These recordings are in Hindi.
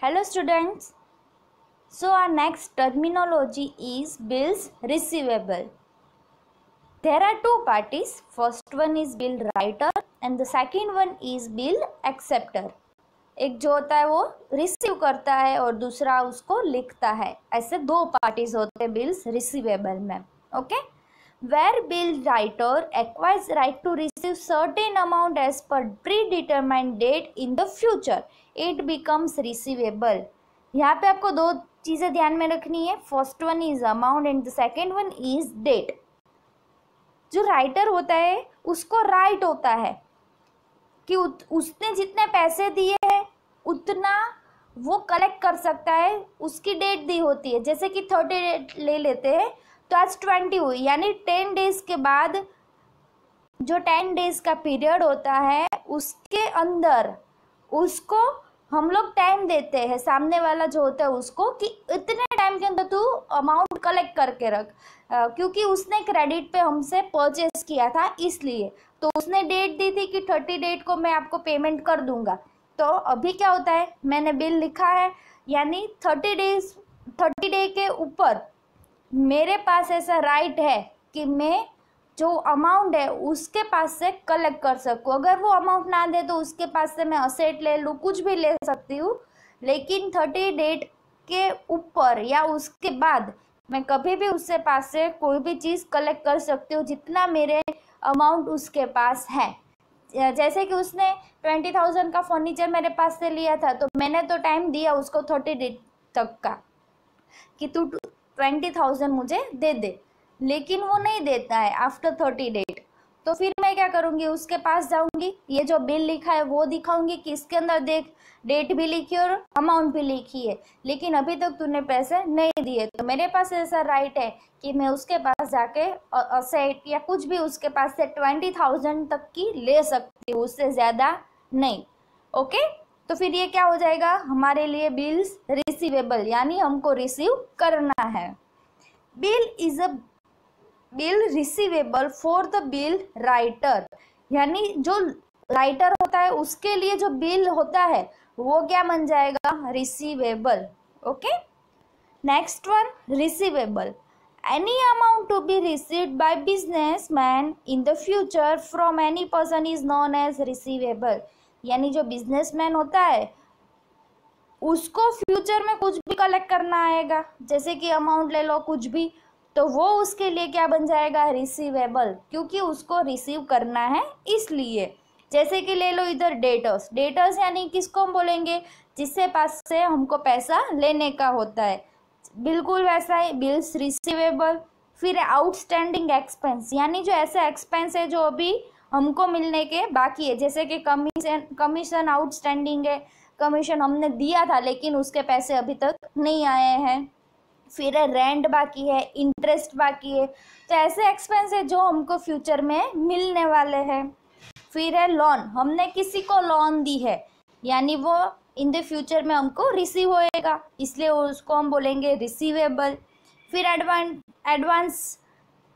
Hello students. So our next terminology is bills receivable. There are two parties. First one is bill writer and the second one is bill acceptor. एक जो होता है वो रिसीव करता है और दूसरा उसको लिखता है. ऐसे दो पार्टीज होते हैं बिल्स रिसीवेबल में. Okay. Where bill writer acquires right to receive certain amount as per predetermined date in the future, it becomes receivable. यहाँ पे आपको दो चीज़ें ध्यान में रखनी है. First one is amount and the second one is date. जो राइटर होता है उसको राइट होता है कि उसने जितने पैसे दिए हैं उतना वो कलेक्ट कर सकता है. उसकी डेट दी होती है, जैसे कि 30 ले लेते हैं तो आज 20 हुई, यानी 10 डेज के बाद जो 10 डेज का पीरियड होता है उसके अंदर उसको हम लोग टाइम देते हैं, सामने वाला जो होता है उसको, कि इतने टाइम के अंदर तू अमाउंट कलेक्ट करके रख, क्योंकि उसने क्रेडिट पे हमसे परचेस किया था इसलिए. तो उसने डेट दी थी कि 30 डेट को मैं आपको पेमेंट कर दूंगा. तो अभी क्या होता है, मैंने बिल लिखा है यानी 30 डे के ऊपर मेरे पास ऐसा राइट है कि मैं जो अमाउंट है उसके पास से कलेक्ट कर सकूँ. अगर वो अमाउंट ना दे तो उसके पास से मैं असेट ले लूँ, कुछ भी ले सकती हूँ, लेकिन 30 डेट के ऊपर या उसके बाद मैं कभी भी उसके पास से कोई भी चीज़ कलेक्ट कर सकती हूँ जितना मेरे अमाउंट उसके पास है. जैसे कि उसने 20,000 का फर्नीचर मेरे पास से लिया था तो मैंने तो टाइम दिया उसको 30 डेट तक का कि तू 20,000 मुझे दे दे, लेकिन वो नहीं देता है आफ्टर 30 डेट. तो फिर मैं क्या करूँगी, उसके पास जाऊँगी, ये जो बिल लिखा है वो दिखाऊंगी कि इसके अंदर देख डेट भी लिखी है और अमाउंट भी लिखी है, लेकिन अभी तक तूने पैसे नहीं दिए. तो मेरे पास ऐसा राइट है कि मैं उसके पास जाके असेट या कुछ भी उसके पास से 20,000 तक की ले सकती हूँ, उससे ज़्यादा नहीं. ओके. तो फिर ये क्या हो जाएगा हमारे लिए बिल्स रिसीवेबल, यानी हमको रिसीव करना है. Bill is a bill receivable for the bill writer, यानी जो राइटर होता है उसके लिए जो बिल होता है वो क्या बन जाएगा, receivable. Okay. Next one, receivable. Any amount to be received by businessman in the future from any person is known as receivable. यानी जो बिजनेसमैन होता है उसको फ्यूचर में कुछ भी कलेक्ट करना आएगा, जैसे कि अमाउंट ले लो कुछ भी, तो वो उसके लिए क्या बन जाएगा, रिसीवेबल, क्योंकि उसको रिसीव करना है इसलिए. जैसे कि ले लो इधर डेटर्स. डेटर्स यानी किसको हम बोलेंगे, जिससे पास से हमको पैसा लेने का होता है, बिल्कुल वैसा ही बिल्स रिसीवेबल. फिर आउटस्टैंडिंग एक्सपेंस, यानी जो ऐसा एक्सपेंस है जो अभी हमको मिलने के बाकी है, जैसे कि कमीशन आउटस्टैंडिंग है, कमीशन हमने दिया था लेकिन उसके पैसे अभी तक नहीं आए हैं. फिर है रेंट बाकी है, इंटरेस्ट बाकी है, तो ऐसे एक्सपेंस है जो हमको फ्यूचर में मिलने वाले हैं. फिर है लोन, हमने किसी को लोन दी है यानी वो इन द फ्यूचर में हमको रिसीव होएगा, इसलिए उसको हम बोलेंगे रिसीवेबल. फिर advance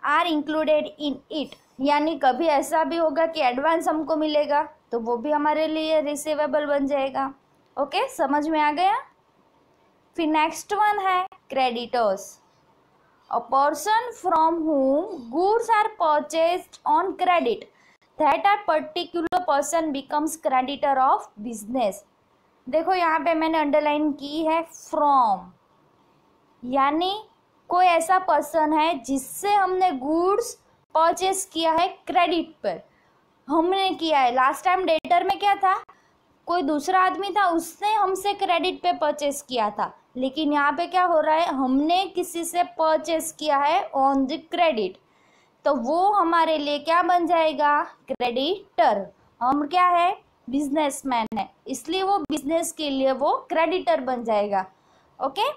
are included in it, यानी कभी ऐसा भी होगा कि एडवांस हमको मिलेगा तो वो भी हमारे लिए रिसीवेबल बन जाएगा. ओके, समझ में आ गया. फिर नेक्स्ट वन है creditors. A person from whom goods are purchased on credit that a particular person becomes creditor of business. देखो यहाँ पे मैंने अंडरलाइन की है फ्रॉम, यानी कोई ऐसा पर्सन है जिससे हमने गुड्स परचेस किया है क्रेडिट पर, हमने किया है. लास्ट टाइम डेटर में क्या था, कोई दूसरा आदमी था उसने हमसे क्रेडिट पे परचेस किया था, लेकिन यहाँ पे क्या हो रहा है, हमने किसी से परचेस किया है ऑन द क्रेडिट, तो वो हमारे लिए क्या बन जाएगा, क्रेडिटर. हम क्या है, बिजनेसमैन है, इसलिए वो बिजनेस के लिए वो क्रेडिटर बन जाएगा. Okay.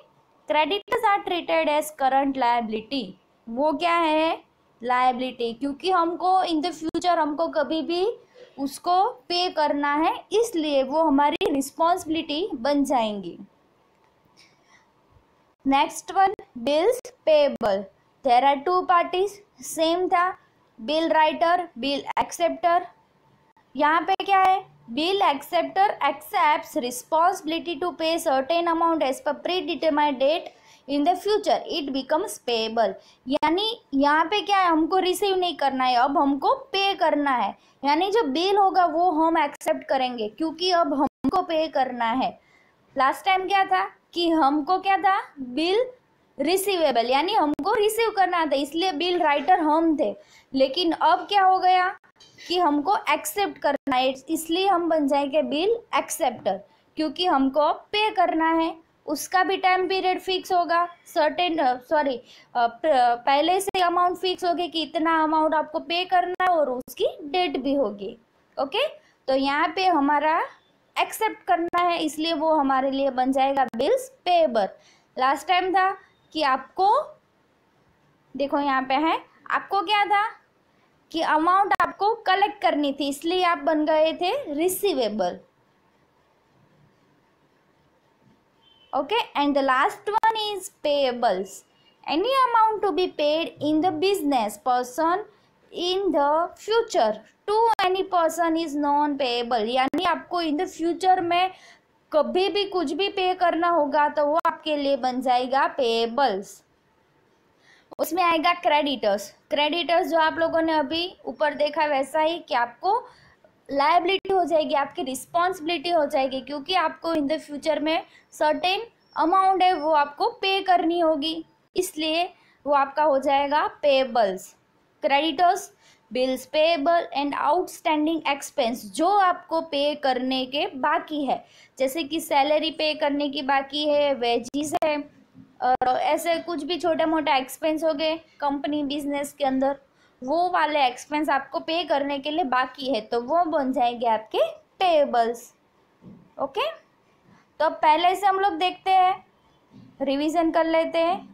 Creditors are treated as current liability. वो क्या है, लायबिलिटी, क्योंकि हमको इन द फ्यूचर हमको कभी भी उसको पे करना है, इसलिए वो हमारी रिस्पॉन्सिबिलिटी बन जाएंगी. Next one, bills payable. There are two parties, same था, बिल राइटर, बिल एक्सेप्टर. यहाँ पे क्या है, bill acceptor accepts responsibility to pay certain amount as per predetermined date in the future it becomes payable. यानी यहाँ पे क्या है, हमको रिसीव नहीं करना है, अब हमको पे करना है। यानी जो बिल होगा वो हम एक्सेप्ट करेंगे क्योंकि अब हमको पे करना है। लास्ट टाइम क्या था कि हमको क्या था, बिल रिसीवेबल, यानी हमको रिसीव करना था इसलिए बिल राइटर हम थे। लेकिन अब क्या हो गया कि हमको एक्सेप्ट करना है, इसलिए हम बन जाएंगे बिल एक्सेप्टर, क्योंकि हमको पे करना है। उसका भी टाइम पीरियड फिक्स होगा, पहले से अमाउंट फिक्स होगी कि इतना अमाउंट आपको पे करना है और उसकी डेट भी होगी। ओके, तो यहाँ पे हमारा एक्सेप्ट करना है इसलिए वो हमारे लिए बन जाएगा बिल्स पेएबल। लास्ट टाइम था कि आपको, देखो यहाँ पे है, आपको क्या था कि अमाउंट आपको कलेक्ट करनी थी इसलिए आप बन गए थे receivable. Okay, and the last one is payables. Any amount to be paid in the business person in the future to any person is known payable. यानी आपको इन द फ्यूचर में कभी भी कुछ भी पे करना होगा तो वो आपके लिए बन जाएगा पेएबल्स। उसमें आएगा क्रेडिटर्स। क्रेडिटर्स जो आप लोगों ने अभी ऊपर देखा वैसा ही कि आपको लायबिलिटी हो जाएगी, आपकी रिस्पॉन्सिबिलिटी हो जाएगी, क्योंकि आपको इन द फ्यूचर में सर्टेन अमाउंट है वो आपको पे करनी होगी, इसलिए वो आपका हो जाएगा payables. Creditors, bills payable and outstanding expense, जो आपको पे करने के बाकी है, जैसे कि सैलरी पे करने की बाकी है, वेजिस है, और ऐसे कुछ भी छोटे मोटे एक्सपेंस हो गए कंपनी बिजनेस के अंदर, वो वाले एक्सपेंस आपको पे करने के लिए बाकी है तो वो बन जाएंगे आपके पेएबल्स। ओके, तो पहले से हम लोग देखते हैं, रिवीजन कर लेते हैं।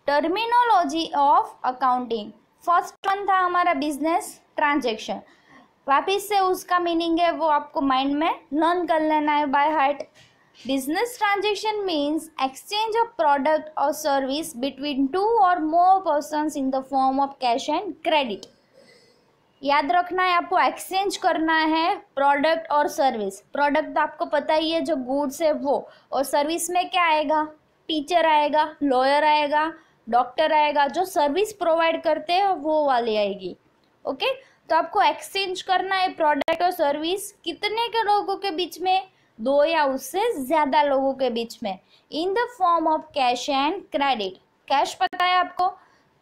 Terminology of accounting. First one था हमारा बिजनेस ट्रांजैक्शन, वापिस से उसका मीनिंग है वो आपको माइंड में लर्न कर लेना है by heart. Business transaction means exchange of product और सर्विस बिटवीन टू और more persons in the form of cash and credit. याद रखना है आपको, एक्सचेंज करना है प्रोडक्ट और सर्विस। प्रोडक्ट तो आपको पता ही है जो गुड्स है वो, और सर्विस में क्या आएगा, टीचर आएगा, लॉयर आएगा, डॉक्टर आएगा, जो सर्विस प्रोवाइड करते हैं वो वाली आएगी। ओके, तो आपको एक्सचेंज करना है प्रोडक्ट और सर्विस कितने के लोगों के बीच में, दो या उससे ज़्यादा लोगों के बीच में, इन the form of cash and credit. Cash पता है आपको,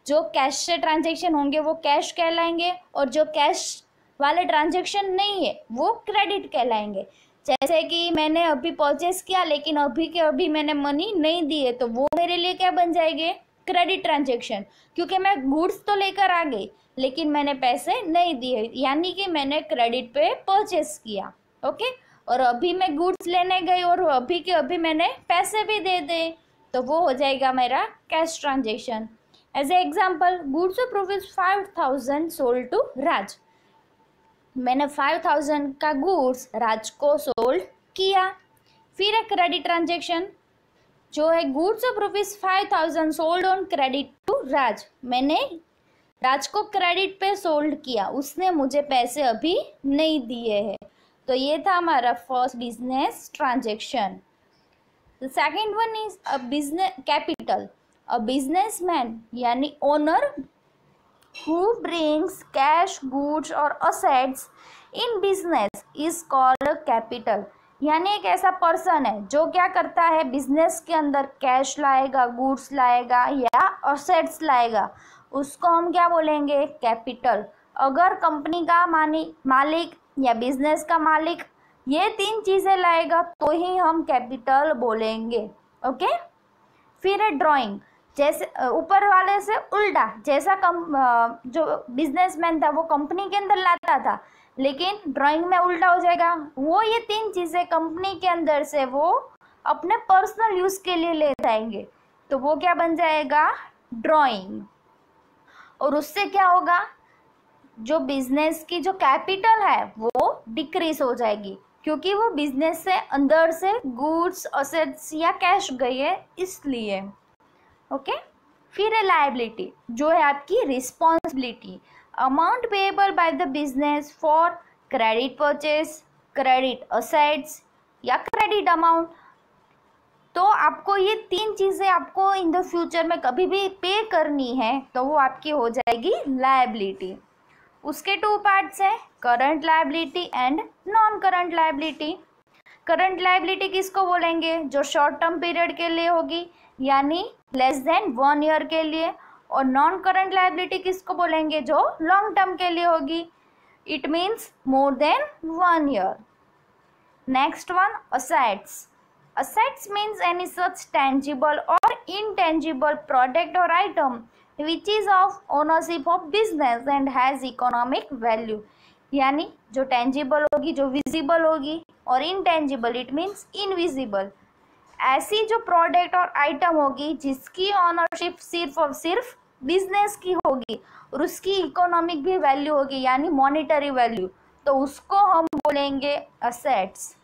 जो कैश से ट्रांजैक्शन होंगे वो कैश कहलाएंगे, और जो कैश वाले ट्रांजैक्शन नहीं है वो क्रेडिट कहलाएंगे। जैसे कि मैंने अभी परचेस किया लेकिन अभी के अभी मैंने मनी नहीं दी है तो वो मेरे लिए क्या बन जाएंगे, क्रेडिट ट्रांजैक्शन, क्योंकि मैं गुड्स तो लेकर आ गई लेकिन मैंने पैसे नहीं दिए, यानी कि मैंने क्रेडिट पे परचेस किया। ओके, और अभी मैं गुड्स लेने गई और अभी के अभी मैंने पैसे भी दे दे तो वो हो जाएगा मेरा cash transaction. As a example, goods of rupees 5000 sold to Raj. मैंने 5000 का गुड्स राज को सोल्ड किया। फिर एक क्रेडिट ट्रांजैक्शन जो है, goods of rupees 5000 sold on credit to Raj. मैंने राज को क्रेडिट पे सोल्ड किया, उसने मुझे पैसे अभी नहीं दिए हैं। तो ये था हमारा first business transaction. The second one is a business capital. A businessman यानी owner who brings cash, goods और assets in business is called a capital। यानी एक ऐसा पर्सन है जो क्या करता है, बिजनेस के अंदर कैश लाएगा, गुड्स लाएगा या असेट्स लाएगा, उसको हम क्या बोलेंगे, कैपिटल। अगर कंपनी का मालिक या बिजनेस का मालिक ये तीन चीज़ें लाएगा तो ही हम कैपिटल बोलेंगे। ओके, फिर है ड्राइंग। जैसे ऊपर वाले से उल्टा, जैसा जो बिजनेसमैन था वो कंपनी के अंदर लाता था, लेकिन ड्राइंग में उल्टा हो जाएगा, वो ये तीन चीज़ें कंपनी के अंदर से वो अपने पर्सनल यूज़ के लिए ले जाएंगे तो वो क्या बन जाएगा, ड्राइंग। और उससे क्या होगा, जो बिजनेस की जो कैपिटल है वो डिक्रीज हो जाएगी, क्योंकि वो बिजनेस से अंदर से गुड्स, असेट्स या कैश गई है इसलिए। ओके। फिर है लायबिलिटी, जो है आपकी responsibility, amount payable by the business for credit purchase, credit assets या क्रेडिट अमाउंट। तो आपको ये तीन चीज़ें आपको इन द फ्यूचर में कभी भी पे करनी है तो वो आपकी हो जाएगी लायबिलिटी। उसके टू पार्ट्स हैं, current liability and non current liability. Current liability किसको बोलेंगे? जो शॉर्ट टर्म पीरियड के लिए होगी, यानी लेस देन 1 ईयर के लिए। और नॉन करंट लायबिलिटी किसको बोलेंगे? जो लॉन्ग टर्म के लिए होगी, it means more than 1 year. Next one, assets. Assets means any such tangible or intangible product or item which is of ownership of business and has economic value। यानी जो tangible होगी, जो visible होगी, और intangible it means invisible, ऐसी जो प्रोडक्ट और आइटम होगी जिसकी ऑनरशिप सिर्फ और सिर्फ बिजनेस की होगी और उसकी इकोनॉमिक भी वैल्यू होगी, यानी मॉनेटरी वैल्यू, तो उसको हम बोलेंगे असेट्स।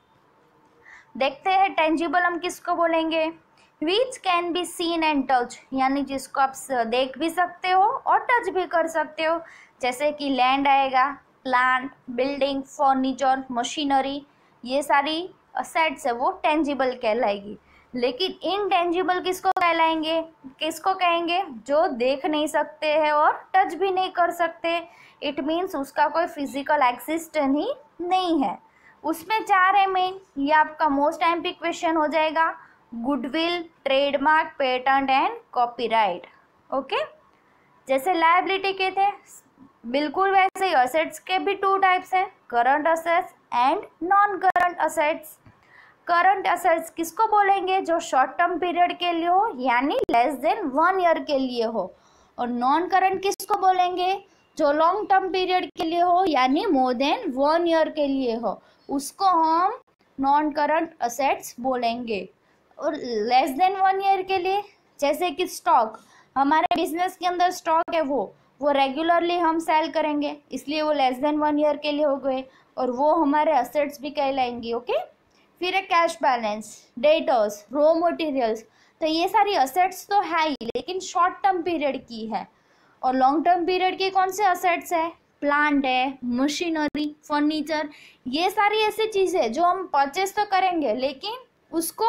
देखते हैं टेंजिबल हम किसको बोलेंगे? Which can be seen and touch, यानी जिसको आप देख भी सकते हो और टच भी कर सकते हो, जैसे कि लैंड आएगा, प्लांट, बिल्डिंग, फर्नीचर, मशीनरी, ये सारी असेट्स है वो टेंजिबल कहलाएगी। लेकिन इनटेंजिबल किसको कहलाएंगे? किसको कहेंगे? जो देख नहीं सकते हैं और टच भी नहीं कर सकते, इट मीन्स उसका कोई फिजिकल एग्जिस्टेंस ही नहीं है। उसमें 4 है मेन, ये आपका मोस्ट एमपी क्वेश्चन हो जाएगा, goodwill, trademark, patent and copyright. Okay, जैसे लायबिलिटी के थे बिल्कुल वैसे ही असेट्स के भी 2 टाइप्स हैं, current assets and non current assets. Current assets किसको बोलेंगे? जो शॉर्ट टर्म पीरियड के लिए हो, यानी लेस देन 1 ईयर के लिए हो। और नॉन करंट किसको बोलेंगे? जो लॉन्ग टर्म पीरियड के लिए हो, यानी मोर देन 1 ईयर के लिए हो, उसको हम नॉन करंट असेट्स बोलेंगे। और लेस देन 1 ईयर के लिए, जैसे कि स्टॉक, हमारे बिजनेस के अंदर स्टॉक है वो रेगुलरली हम सेल करेंगे, इसलिए वो लेस देन 1 ईयर के लिए हो गए और वो हमारे असेट्स भी कहलाएंगे। ओके। फिर है cash balance, debtors, raw materials, तो ये सारी असेट्स तो है ही, लेकिन शॉर्ट टर्म पीरियड की है। और लॉन्ग टर्म पीरियड के कौन से असेट्स है? प्लांट है, मशीनरी, फर्नीचर, ये सारी ऐसी चीज़ें जो हम परचेस तो करेंगे लेकिन उसको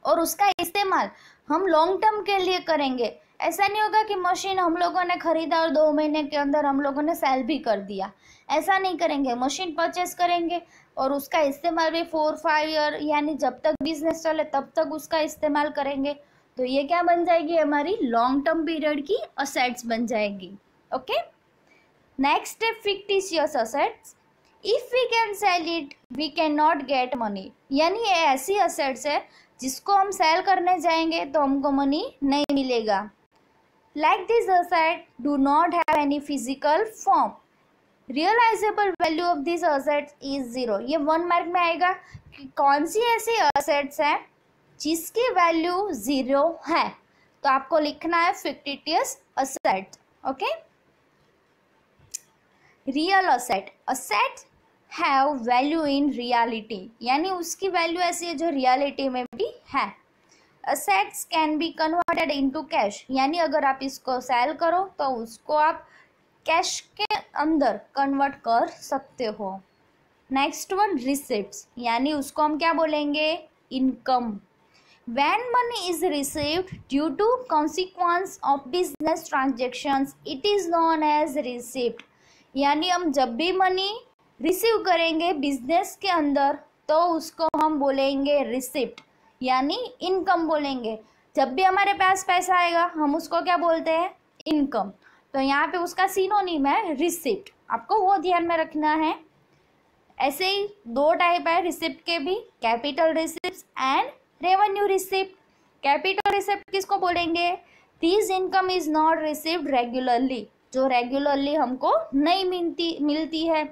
और उसका इस्तेमाल हम लॉन्ग टर्म के लिए करेंगे। ऐसा नहीं होगा कि मशीन हम लोगों ने खरीदा और 2 महीने के अंदर हम लोगों ने सेल भी कर दिया, ऐसा नहीं करेंगे। मशीन परचेस करेंगे और उसका इस्तेमाल भी 4-5 ईयर, यानी जब तक बिजनेस चले तब तक उसका इस्तेमाल करेंगे। तो ये क्या बन जाएगी? हमारी लॉन्ग टर्म पीरियड की असेट्स बन जाएगी। ओके। नेक्स्ट है fictitious assets. If we can sell it we can not get money, यानी ये ऐसी असेट्स है जिसको हम सेल करने जाएंगे तो हमको मनी नहीं मिलेगा। Like this asset do not have any physical form, realisable value of this assets is 0। ये 1 मार्क में आएगा कि कौन सी ऐसी असेट्स है जिसकी वैल्यू 0 है, तो आपको लिखना है fictitious asset. Okay. Real asset, asset have value in reality, यानी उसकी वैल्यू ऐसी है जो रियलिटी में भी है। Assets can be converted into cash, यानी अगर आप इसको सेल करो तो उसको आप कैश के अंदर कन्वर्ट कर सकते हो। नेक्स्ट वन, रिसिप्ट्स, यानी उसको हम क्या बोलेंगे? Income. When money is received due to consequence of business transactions, it is known as receipt। यानी हम जब भी मनी रिसीव करेंगे बिजनेस के अंदर तो उसको हम बोलेंगे रिसिप्ट, यानी इनकम बोलेंगे। जब भी हमारे पास पैसा आएगा हम उसको क्या बोलते हैं? इनकम। तो यहाँ पे उसका सिनोनिम है रिसिप्ट, आपको वो ध्यान में रखना है। ऐसे ही 2 टाइप है रिसिप्ट के भी, capital receipt and revenue receipt. Capital receipt किसको बोलेंगे? This income is not received regularly, जो रेगुलरली हमको नहीं मिलती है।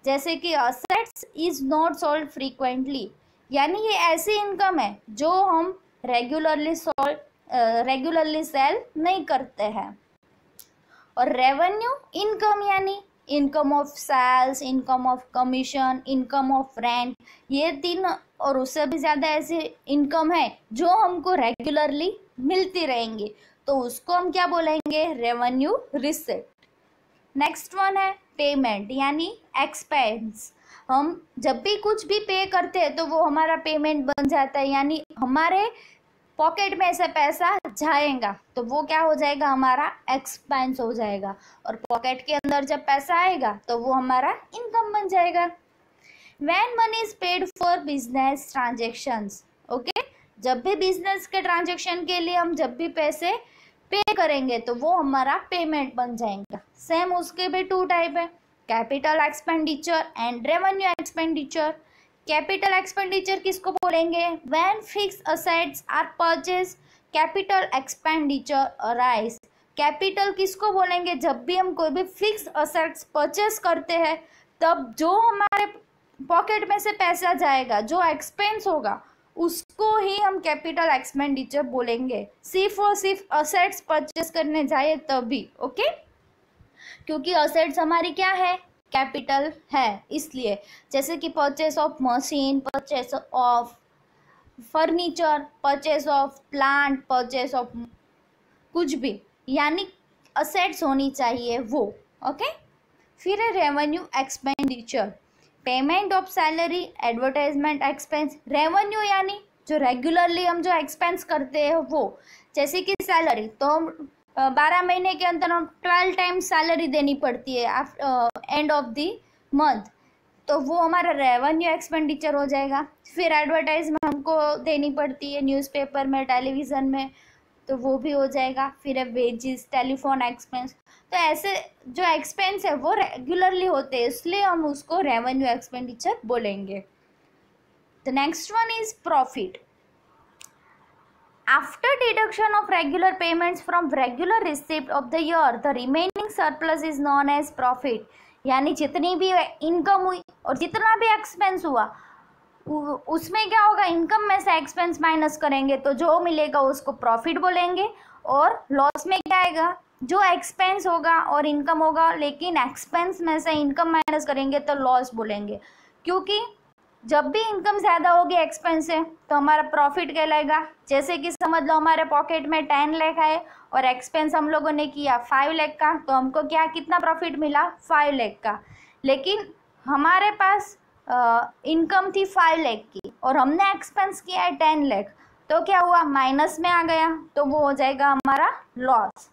जैसे कि assets is not sold frequently, यानी ये ऐसी इनकम है जो हम रेगुलरली सेल नहीं करते हैं। और रेवेन्यू इनकम, यानी income of sales, income of commission, income of rent, ये 3 और उससे भी ज़्यादा ऐसी इनकम है जो हमको रेगुलरली मिलती रहेंगी, तो उसको हम क्या बोलेंगे, रेवेन्यू रिसिप्ट। नेक्स्ट वन है पेमेंट यानी एक्सपेंस। हम जब भी कुछ भी पे करते हैं तो वो हमारा पेमेंट बन जाता है, यानी हमारे पॉकेट में से पैसा जाएगा तो वो क्या हो जाएगा, हमारा एक्सपेंस हो जाएगा, और पॉकेट के अंदर जब पैसा आएगा तो वो हमारा इनकम बन जाएगा। When money is paid for business transactions, okay, जब भी बिजनेस के ट्रांजेक्शन के लिए हम जब भी पैसे पे करेंगे तो वो हमारा पेमेंट बन जाएगा। सेम उसके भी टू टाइप है, capital expenditure and revenue expenditure. Capital expenditure किसको बोलेंगे, when fix assets are purchase capital expenditure arise. Capital किसको बोलेंगे, जब भी हम कोई भी फिक्स असेट्स परचेज करते हैं तब जो हमारे पॉकेट में से पैसा जाएगा, जो एक्सपेंस होगा, उसको ही हम कैपिटल एक्सपेंडिचर बोलेंगे, सिर्फ और सिर्फ असेट्स परचेस करने जाए तभी, ओके, क्योंकि असेट्स हमारी क्या है, कैपिटल है, इसलिए। जैसे कि purchase of machine, purchase of furniture, purchase of plant, purchase of कुछ भी, यानी असेट्स होनी चाहिए वो, ओके। फिर है revenue expenditure, payment of salary, advertisement expense. Revenue यानी जो रेगुलरली हम जो एक्सपेंस करते हैं वो, जैसे कि सैलरी, तो हम 12 महीने के अंदर हम 12 टाइम्स सैलरी देनी पड़ती है एंड ऑफ द मंथ, तो वो हमारा रेवेन्यू एक्सपेंडिचर हो जाएगा। फिर एडवर्टाइजमेंट हमको देनी पड़ती है न्यूज़पेपर में, टेलीविज़न में, तो वो भी हो जाएगा। फिर है वेजेस, टेलीफोन एक्सपेंस। तो ऐसे जो एक्सपेंस है वो रेगुलरली होते हैं, इसलिए हम उसको रेवेन्यू एक्सपेंडिचर बोलेंगे। The next one is profit. After deduction of regular payments from regular receipt of the year the remaining surplus is known as profit. यानी जितनी भी इनकम हुई और जितना भी एक्सपेंस हुआ उसमें क्या होगा, इनकम में से एक्सपेंस माइनस करेंगे तो जो मिलेगा उसको प्रॉफिट बोलेंगे, और लॉस में क्या आएगा, जो एक्सपेंस होगा और इनकम होगा, लेकिन एक्सपेंस में से इनकम माइनस करेंगे तो लॉस बोलेंगे। क्योंकि जब भी इनकम ज़्यादा होगी एक्सपेंस से तो हमारा प्रॉफिट कहलाएगा। जैसे कि समझ लो हमारे पॉकेट में 10 लाख है और एक्सपेंस हम लोगों ने किया 5 लाख का, तो हमको क्या कितना प्रॉफिट मिला, 5 लाख का। लेकिन हमारे पास इनकम थी 5 लाख की और हमने एक्सपेंस किया है 10 लाख, तो क्या हुआ, माइनस में आ गया, तो वो हो जाएगा हमारा लॉस।